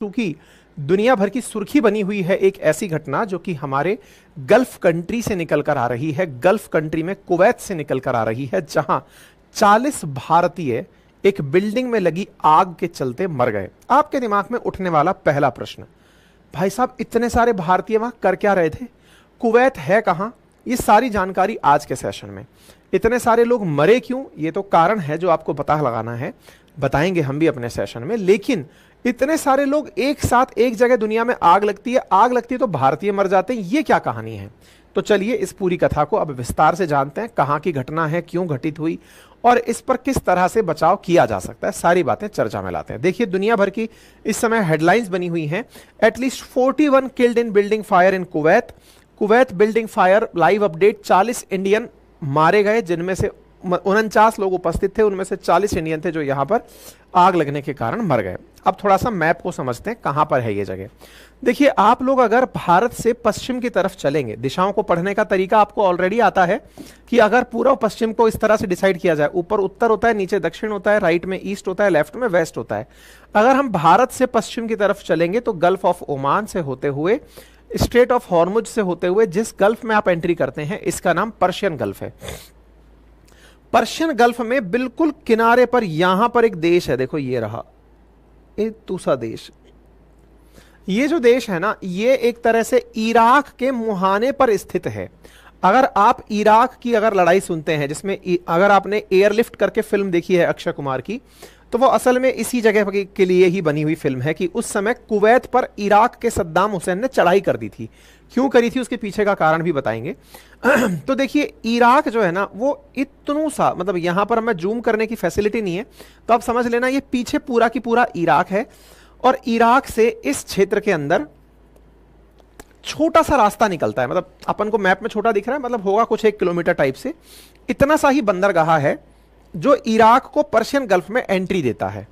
क्योंकि दुनिया भर की सुर्खी बनी हुई है एक ऐसी घटना जो कि हमारे गल्फ कंट्री से निकल कर आ रही है। गल्फ कंट्री में कुवैत से निकल कर आ रही है, जहां 40 भारतीय एक बिल्डिंग में लगी आग के चलते मर गए। आपके दिमाग में उठने वाला पहला प्रश्न, भाई साहब इतने सारे भारतीय वहां कर क्या रहे थे, कुवैत है कहां? ये सारी जानकारी आज के सेशन में। इतने सारे लोग मरे क्यों, ये तो कारण है जो आपको पता लगाना है, बताएंगे हम भी अपने सेशन में। लेकिन इतने सारे लोग एक साथ एक जगह दुनिया में आग लगती है तो भारतीय मर जाते हैं, ये क्या कहानी है? तो चलिए इस पूरी कथा को अब विस्तार से जानते हैं, कहां की घटना है, क्यों घटित हुई और इस पर किस तरह से बचाव किया जा सकता है, सारी बातें चर्चा में लाते हैं। देखिए दुनिया भर की इस समय हेडलाइंस बनी हुई हैं। At least 41 killed in building fire in Kuwait. Kuwait building fire live update, 40 Indian मारे गए, जिनमें से 49 लोग उपस्थित थे, उनमें से 40 इंडियन थे जो यहां पर आग लगने के कारण मर गए। अब थोड़ा सा मैप को समझते हैं, कहां पर है ये जगह। देखिए आप लोग अगर भारत से पश्चिम की तरफ चलेंगे, दिशाओं को पढ़ने का तरीका आपको ऑलरेडी आता है कि अगर पूर्व पश्चिम को इस तरह से डिसाइड किया जाए, ऊपर उत्तर होता है, नीचे दक्षिण होता है, राइट में ईस्ट होता है, लेफ्ट में वेस्ट होता है। अगर हम भारत से पश्चिम की तरफ चलेंगे तो गल्फ ऑफ ओमान से होते हुए, स्ट्रेट ऑफ हॉर्मुज से होते हुए जिस गल्फ में आप एंट्री करते हैं इसका नाम पर्शियन गल्फ है। पर्शियन गल्फ में बिल्कुल किनारे पर यहां पर एक देश है, देखो ये रहा, एक दूसरा देश। ये जो देश है ना, ये एक तरह से इराक के मुहाने पर स्थित है। अगर आप इराक की अगर लड़ाई सुनते हैं, जिसमें अगर आपने एयरलिफ्ट करके फिल्म देखी है अक्षय कुमार की, तो वो असल में इसी जगह के लिए ही बनी हुई फिल्म है कि उस समय कुवैत पर इराक के सद्दाम हुसैन ने चढ़ाई कर दी थी। क्यों करी थी उसके पीछे का कारण भी बताएंगे। तो देखिए इराक जो है ना, वो इतनू सा, मतलब यहां पर हमें जूम करने की फैसिलिटी नहीं है, तो आप समझ लेना ये पीछे पूरा की पूरा इराक है। और इराक से इस क्षेत्र के अंदर छोटा सा रास्ता निकलता है, मतलब अपन को मैप में छोटा दिख रहा है, मतलब होगा कुछ 1 किलोमीटर टाइप से, इतना सा ही बंदरगाह है जो इराक को पर्शियन गल्फ में एंट्री देता है।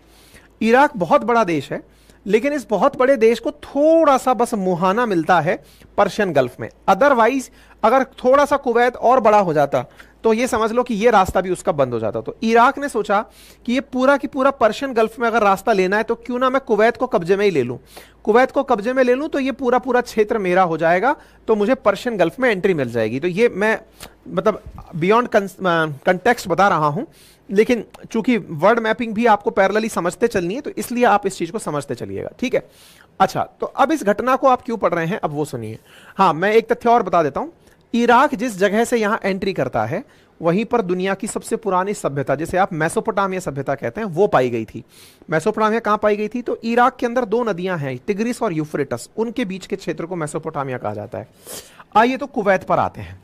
इराक बहुत बड़ा देश है, लेकिन इस बहुत बड़े देश को थोड़ा सा बस मुहाना मिलता है पर्शियन गल्फ में। अदरवाइज अगर थोड़ा सा कुवैत और बड़ा हो जाता तो ये समझ लो कि ये रास्ता भी उसका बंद हो जाता। तो इराक ने सोचा कि ये पूरा की पूरा पर्शियन गल्फ में अगर रास्ता लेना है तो क्यों ना मैं कुवैत को कब्जे में ही ले लूं। कुवैत को कब्जे में ले लूं तो ये पूरा पूरा क्षेत्र मेरा हो जाएगा, तो मुझे पर्शियन गल्फ में एंट्री मिल जाएगी। तो ये मैं मतलब बियॉन्ड कंटेक्स्ट बता रहा हूं, लेकिन चूंकि वर्ड मैपिंग भी आपको पैरेलली समझते चलनी है, तो इसलिए आप इस चीज को समझते चलिएगा, ठीक है। अच्छा, तो अब इस घटना को आप क्यों पढ़ रहे हैं अब वो सुनिए। हाँ, मैं एक तथ्य और बता देता हूं। इराक जिस जगह से यहां एंट्री करता है, वहीं पर दुनिया की सबसे पुरानी सभ्यता, जिसे आप मेसोपोटामिया सभ्यता कहते हैं, वो पाई गई थी। मेसोपोटामिया कहां पाई गई थी? तो इराक के अंदर 2 नदियां हैं, टिग्रिस और यूफ्रेटस, उनके बीच के क्षेत्र को मेसोपोटामिया कहा जाता है। आइए तो कुवैत पर आते हैं।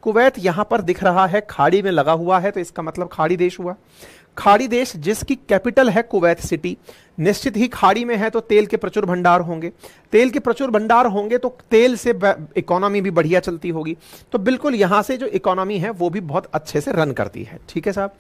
कुवैत यहां पर दिख रहा है, खाड़ी में लगा हुआ है, तो इसका मतलब खाड़ी देश हुआ। खाड़ी देश जिसकी कैपिटल है कुवैत सिटी, निश्चित ही खाड़ी में है तो तेल के प्रचुर भंडार होंगे। तेल के प्रचुर भंडार होंगे तो तेल से इकोनॉमी भी बढ़िया चलती होगी। तो बिल्कुल यहां से जो इकोनॉमी है वो भी बहुत अच्छे से रन करती है, ठीक है साहब।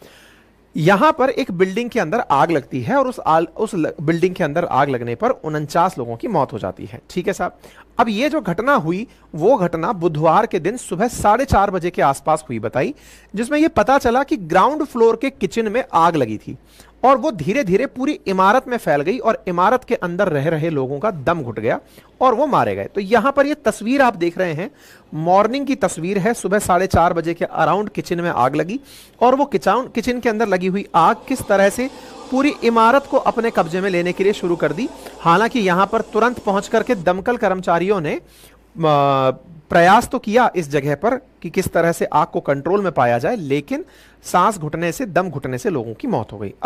यहां पर एक बिल्डिंग के अंदर आग लगती है और उस बिल्डिंग के अंदर आग लगने पर 49 लोगों की मौत हो जाती है, ठीक है साहब। अब ये जो घटना हुई वो घटना बुधवार के दिन सुबह 4:30 बजे के आसपास हुई बताई, जिसमें यह पता चला कि ग्राउंड फ्लोर के किचन में आग लगी थी और वो धीरे धीरे पूरी इमारत में फैल गई और इमारत के अंदर रह रहे लोगों का दम घुट गया और वो मारे गए। तो यहां पर ये तस्वीर आप देख रहे हैं, मॉर्निंग की तस्वीर है, सुबह 4:30 बजे के अराउंड किचन में आग लगी और वो किचन के अंदर लगी हुई आग किस तरह से पूरी इमारत को अपने कब्जे में लेने के लिए शुरू कर दी। हालांकि यहां पर तुरंत पहुंच करके दमकल कर्मचारियों ने प्रयास तो किया इस जगह पर कि किस तरह से आग को कंट्रोल में पाया जाए, लेकिन सांस घुटने से, दम घुटने से लोगों की मौत हो गई। अब